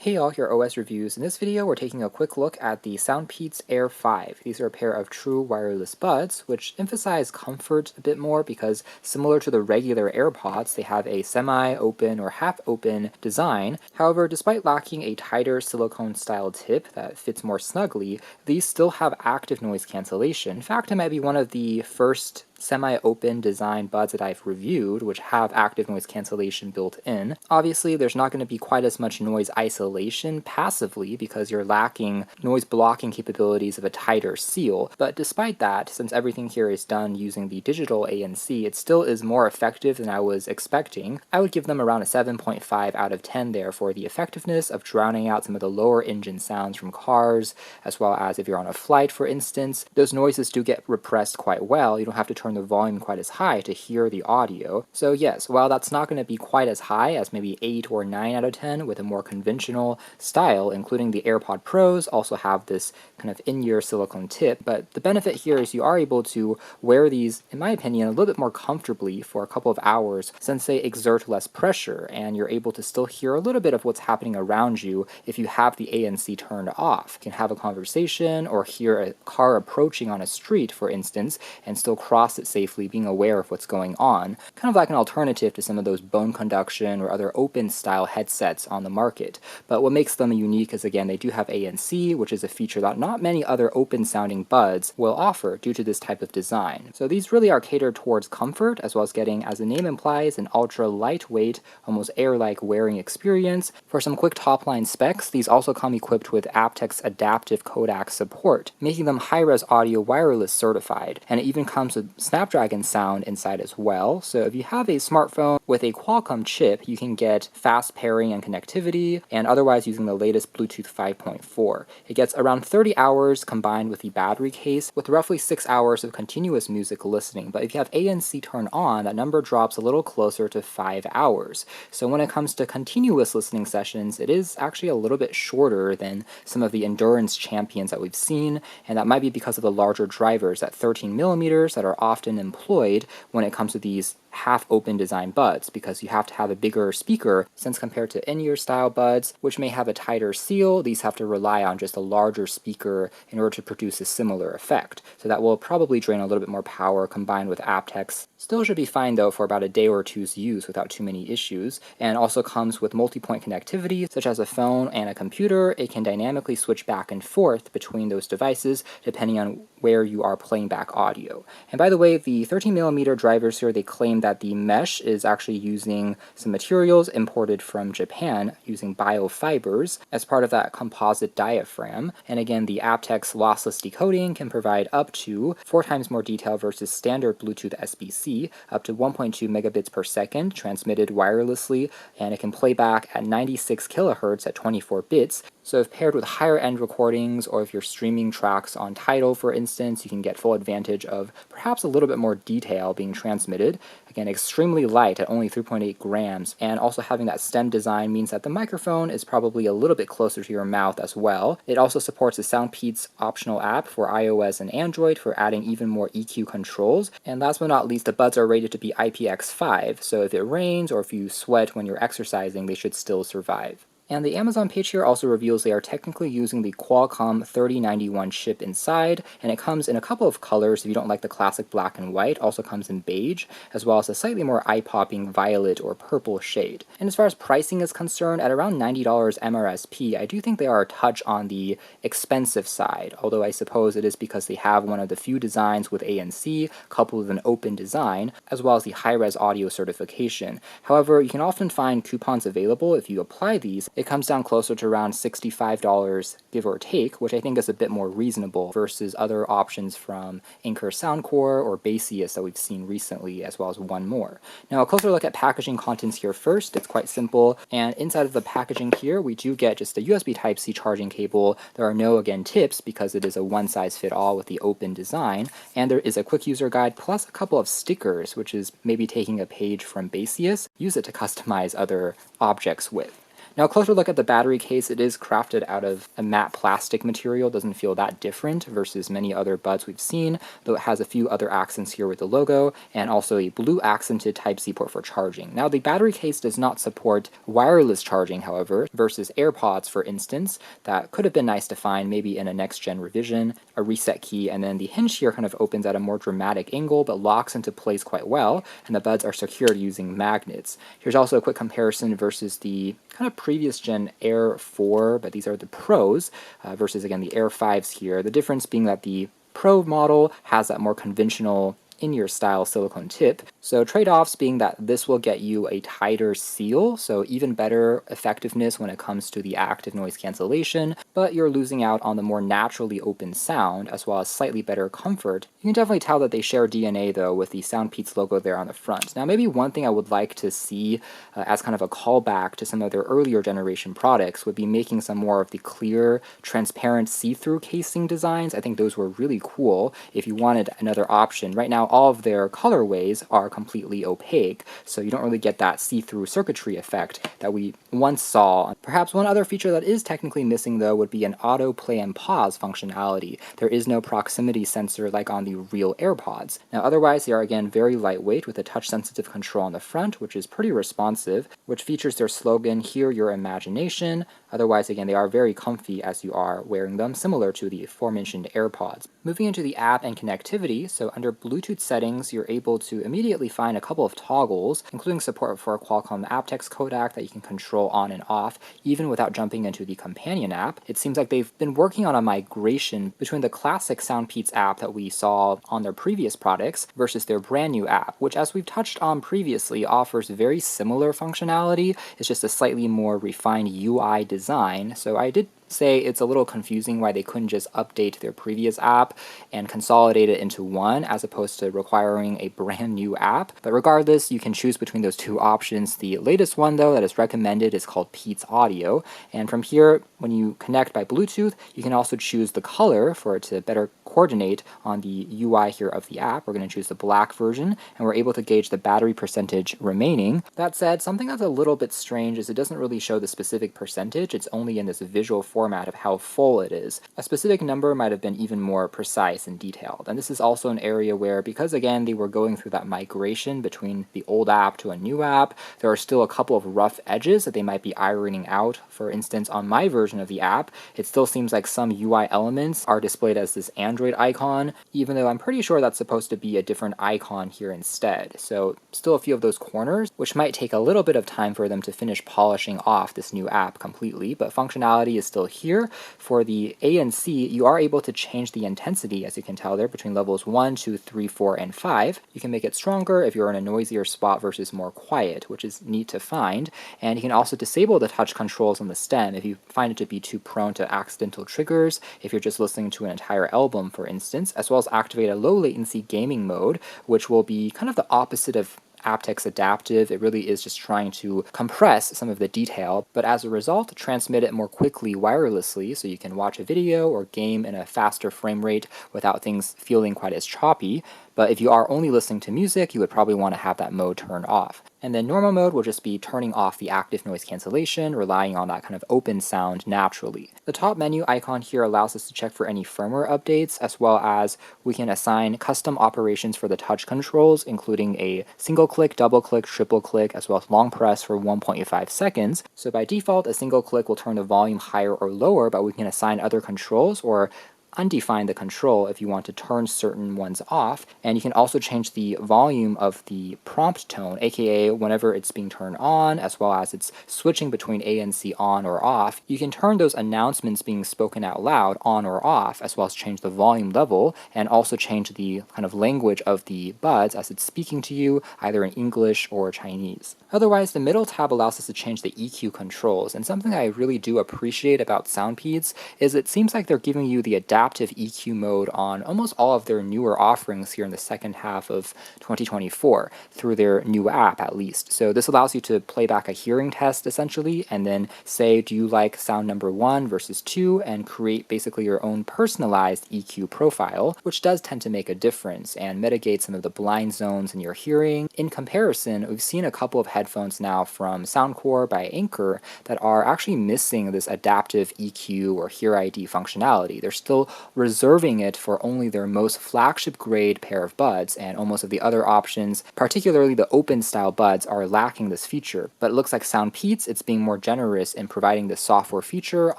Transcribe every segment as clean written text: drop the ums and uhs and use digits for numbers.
Hey all, here are OS Reviews. In this video, we're taking a quick look at the SoundPEATS Air5. These are a pair of true wireless buds, which emphasize comfort a bit more because similar to the regular AirPods, they have a semi-open or half-open design. However, despite lacking a tighter silicone-style tip that fits more snugly, these still have active noise cancellation. In fact, it might be one of the first semi-open design buds that I've reviewed, which have active noise cancellation built in. Obviously, there's not going to be quite as much noise isolation passively because you're lacking noise blocking capabilities of a tighter seal, but despite that, since everything here is done using the digital ANC, it still is more effective than I was expecting. I would give them around a 7.5 out of 10 there for the effectiveness of drowning out some of the lower engine sounds from cars, as well as if you're on a flight, for instance. Those noises do get repressed quite well. You don't have to turn the volume quite as high to hear the audio. So yes, while that's not going to be quite as high as maybe 8 or 9 out of 10 with a more conventional style, including the AirPod Pros also have this kind of in-ear silicone tip, but the benefit here is you are able to wear these, in my opinion, a little bit more comfortably for a couple of hours since they exert less pressure and you're able to still hear a little bit of what's happening around you if you have the ANC turned off. You can have a conversation or hear a car approaching on a street, for instance, and still cross it safely, being aware of what's going on, kind of like an alternative to some of those bone conduction or other open style headsets on the market. But what makes them unique is, again, they do have ANC, which is a feature that not many other open sounding buds will offer due to this type of design. So these really are catered towards comfort, as well as getting, as the name implies, an ultra lightweight, almost air-like wearing experience. For some quick top-line specs, these also come equipped with aptX adaptive codec support, making them high-res audio wireless certified, and it even comes with Snapdragon Sound inside as well. So if you have a smartphone with a Qualcomm chip, you can get fast pairing and connectivity, and otherwise using the latest Bluetooth 5.4. It gets around 30 hours combined with the battery case, with roughly 6 hours of continuous music listening. But if you have ANC turned on, that number drops a little closer to 5 hours. So when it comes to continuous listening sessions, it is actually a little bit shorter than some of the endurance champions that we've seen, and that might be because of the larger drivers at 13 millimeters that are often employed when it comes to these half-open design buds, because you have to have a bigger speaker, since compared to in-ear style buds, which may have a tighter seal, these have to rely on just a larger speaker in order to produce a similar effect. So that will probably drain a little bit more power combined with aptX. Still should be fine though for about a day or two's use without too many issues, and also comes with multi-point connectivity, such as a phone and a computer. It can dynamically switch back and forth between those devices depending on where you are playing back audio. And by the way, the 13mm drivers here, they claim that the mesh is actually using some materials imported from Japan using biofibers as part of that composite diaphragm. And again, the aptX lossless decoding can provide up to 4 times more detail versus standard Bluetooth SBC, up to 1.2 megabits per second transmitted wirelessly, and it can play back at 96 kilohertz at 24 bits. So if paired with higher end recordings, or if you're streaming tracks on Tidal, for instance, you can get full advantage of perhaps a little bit more detail being transmitted. Again, extremely light at only 3.8 grams, and also having that stem design means that the microphone is probably a little bit closer to your mouth as well. It also supports the SoundPEATS optional app for iOS and Android for adding even more EQ controls. And last but not least, the buds are rated to be IPX5, so if it rains or if you sweat when you're exercising, they should still survive. And the Amazon page here also reveals they are technically using the Qualcomm 3091 chip inside, and it comes in a couple of colors. If you don't like the classic black and white, also comes in beige, as well as a slightly more eye-popping violet or purple shade. And as far as pricing is concerned, at around $90 MRSP, I do think they are a touch on the expensive side, although I suppose it is because they have one of the few designs with ANC coupled with an open design, as well as the high-res audio certification. However, you can often find coupons available if you apply these. It comes down closer to around $65, give or take, which I think is a bit more reasonable versus other options from Anker Soundcore or Bassius that we've seen recently, as well as one more. Now, a closer look at packaging contents here first. It's quite simple, and inside of the packaging here, we do get just a USB Type-C charging cable. There are no, again, tips because it is a one-size-fit-all with the open design, and there is a quick user guide plus a couple of stickers, which is maybe taking a page from Bassius. Use it to customize other objects with. Now, a closer look at the battery case, it is crafted out of a matte plastic material. Doesn't feel that different versus many other buds we've seen, though it has a few other accents here with the logo, and also a blue accented Type-C port for charging. Now, the battery case does not support wireless charging, however, versus AirPods, for instance. That could have been nice to find maybe in a next-gen revision, a reset key, and then the hinge here kind of opens at a more dramatic angle, but locks into place quite well, and the buds are secured using magnets. Here's also a quick comparison versus the kind of previous gen Air 4, but these are the Pros, versus again the Air 5s here. The difference being that the Pro model has that more conventional in-ear style silicone tip. So trade-offs being that this will get you a tighter seal, so even better effectiveness when it comes to the active noise cancellation, but you're losing out on the more naturally open sound, as well as slightly better comfort. You can definitely tell that they share DNA, though, with the SoundPEATS logo there on the front. Now, maybe one thing I would like to see as kind of a callback to some of their earlier generation products would be making some more of the clear, transparent, see-through casing designs. I think those were really cool if you wanted another option. Right now, all of their colorways are completely opaque, so you don't really get that see-through circuitry effect that we once saw. Perhaps one other feature that is technically missing, though, would be an auto play and pause functionality. There is no proximity sensor like on the real AirPods. Now, otherwise, they are again very lightweight with a touch-sensitive control on the front, which is pretty responsive, which features their slogan, "Hear Your Imagination." Otherwise, again, they are very comfy as you are wearing them, similar to the aforementioned AirPods. Moving into the app and connectivity, so under Bluetooth settings, you're able to immediately find a couple of toggles, including support for a Qualcomm aptX codec that you can control on and off, even without jumping into the companion app. It seems like they've been working on a migration between the classic SoundPEATS app that we saw on their previous products versus their brand new app, which, as we've touched on previously, offers very similar functionality. It's just a slightly more refined UI design. So I did say it's a little confusing why they couldn't just update their previous app and consolidate it into one as opposed to requiring a brand new app. But regardless, you can choose between those two options. The latest one, though, that is recommended is called Peats Audio. And from here, when you connect by Bluetooth, you can also choose the color for it to better coordinate on the UI here of the app. We're going to choose the black version, and we're able to gauge the battery percentage remaining. That said, something that's a little bit strange is it doesn't really show the specific percentage. It's only in this visual format of how full it is. A specific number might have been even more precise and detailed. And this is also an area where, because again, they were going through that migration between the old app to a new app, there are still a couple of rough edges that they might be ironing out. For instance, on my version of the app, it still seems like some UI elements are displayed as this Android icon, even though I'm pretty sure that's supposed to be a different icon here instead. So still a few of those corners, which might take a little bit of time for them to finish polishing off this new app completely, but functionality is still here. For the ANC, you are able to change the intensity, as you can tell there, between levels 1, 2, 3, 4, and 5. You can make it stronger if you're in a noisier spot versus more quiet, which is neat to find. And you can also disable the touch controls on the stem if you find it to be too prone to accidental triggers, if you're just listening to an entire album, for instance, as well as activate a low latency gaming mode, which will be kind of the opposite of aptX adaptive. It really is just trying to compress some of the detail, but as a result, transmit it more quickly wirelessly so you can watch a video or game in a faster frame rate without things feeling quite as choppy. But if you are only listening to music, you would probably want to have that mode turned off. And then normal mode will just be turning off the active noise cancellation, relying on that kind of open sound naturally. The top menu icon here allows us to check for any firmware updates, as well as we can assign custom operations for the touch controls, including a single click, double click, triple click, as well as long press for 1.5 seconds. So by default, a single click will turn the volume higher or lower, but we can assign other controls or undefine the control if you want to turn certain ones off. And you can also change the volume of the prompt tone, aka whenever it's being turned on, as well as it's switching between ANC on or off. You can turn those announcements being spoken out loud on or off, as well as change the volume level, and also change the kind of language of the buds as it's speaking to you, either in English or Chinese. Otherwise, the middle tab allows us to change the EQ controls, and something I really do appreciate about SoundPEATS is it seems like they're giving you the adaptive adaptive EQ mode on almost all of their newer offerings here in the second half of 2024, through their new app at least. So this allows you to play back a hearing test essentially, and then say, do you like sound number 1 versus 2, and create basically your own personalized EQ profile, which does tend to make a difference and mitigate some of the blind zones in your hearing. In comparison, we've seen a couple of headphones now from Soundcore by Anker that are actually missing this adaptive EQ or Hear ID functionality. They're still reserving it for only their most flagship grade pair of buds, and almost of the other options, particularly the open style buds, are lacking this feature. But it looks like SoundPEATS, it's being more generous in providing this software feature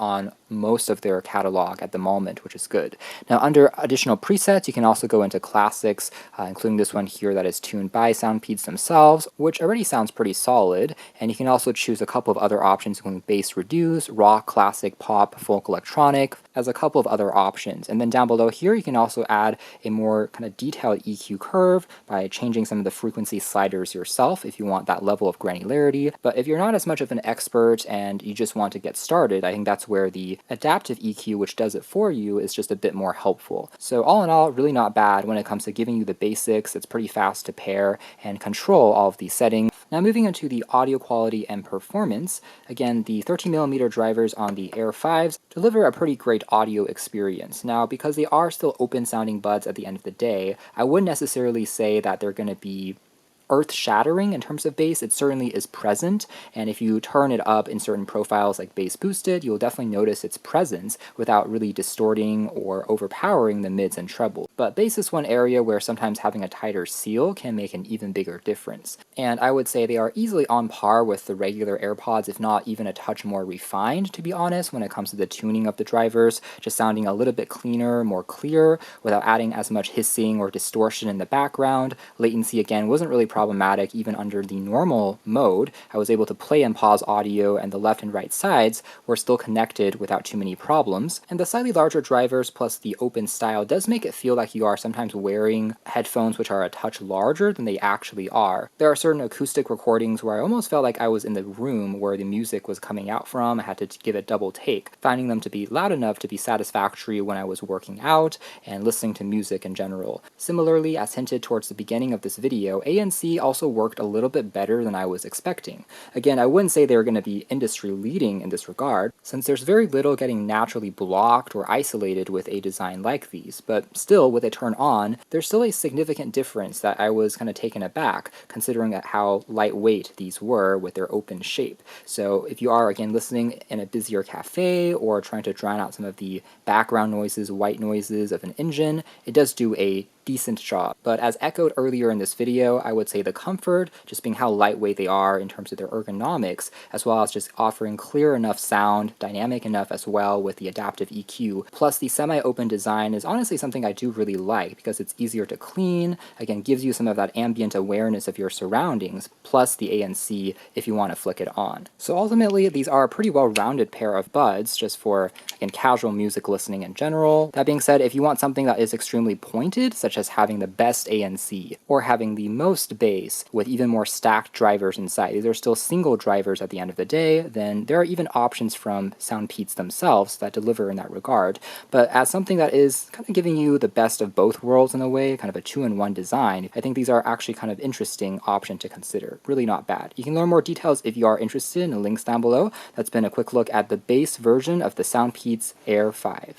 on most of their catalog at the moment, which is good. Now, under additional presets, you can also go into classics, including this one here that is tuned by SoundPEATS themselves, which already sounds pretty solid. And you can also choose a couple of other options, including bass reduce, rock, classic, pop, folk, electronic, as a couple of other options. And then down below here, you can also add a more kind of detailed EQ curve by changing some of the frequency sliders yourself if you want that level of granularity. But if you're not as much of an expert and you just want to get started, I think that's where the adaptive EQ, which does it for you, is just a bit more helpful. So all in all, really not bad when it comes to giving you the basics. It's pretty fast to pair and control all of these settings. Now moving into the audio quality and performance, again, the 13mm drivers on the Air 5s deliver a pretty great audio experience. Now, because they are still open sounding buds at the end of the day, I wouldn't necessarily say that they're going to be earth-shattering in terms of bass. It certainly is present, and if you turn it up in certain profiles like bass boosted, you'll definitely notice its presence without really distorting or overpowering the mids and trebles. But bass is one area where sometimes having a tighter seal can make an even bigger difference. And I would say they are easily on par with the regular AirPods, if not even a touch more refined, to be honest, when it comes to the tuning of the drivers, just sounding a little bit cleaner, more clear, without adding as much hissing or distortion in the background. Latency, again, wasn't really problematic even under the normal mode. I was able to play and pause audio, and the left and right sides were still connected without too many problems. And the slightly larger drivers plus the open style does make it feel like you are sometimes wearing headphones which are a touch larger than they actually are. There are certain acoustic recordings where I almost felt like I was in the room where the music was coming out from. I had to give it double take, finding them to be loud enough to be satisfactory when I was working out and listening to music in general. Similarly, as hinted towards the beginning of this video, ANC also worked a little bit better than I was expecting. Again, I wouldn't say they're going to be industry leading in this regard, since there's very little getting naturally blocked or isolated with a design like these, but still, with it turned on, there's still a significant difference that I was kind of taken aback, considering how lightweight these were with their open shape. So if you are, again, listening in a busier cafe or trying to drown out some of the background noises, white noises of an engine, it does do a decent job. But as echoed earlier in this video, I would say the comfort, just being how lightweight they are in terms of their ergonomics, as well as just offering clear enough sound, dynamic enough as well with the adaptive EQ, plus the semi-open design is honestly something I do really like because it's easier to clean, again, gives you some of that ambient awareness of your surroundings, plus the ANC if you want to flick it on. So ultimately, these are a pretty well-rounded pair of buds just for, again, casual music listening in general. That being said, if you want something that is extremely pointed, such as having the best ANC or having the most bass with even more stacked drivers inside, these are still single drivers at the end of the day, then there are even options from SoundPEATS themselves that deliver in that regard. But as something that is kind of giving you the best of both worlds in a way, kind of a two-in-one design, I think these are actually kind of interesting option to consider. Really not bad. You can learn more details if you are interested in the links down below. That's been a quick look at the base version of the SoundPEATS Air 5.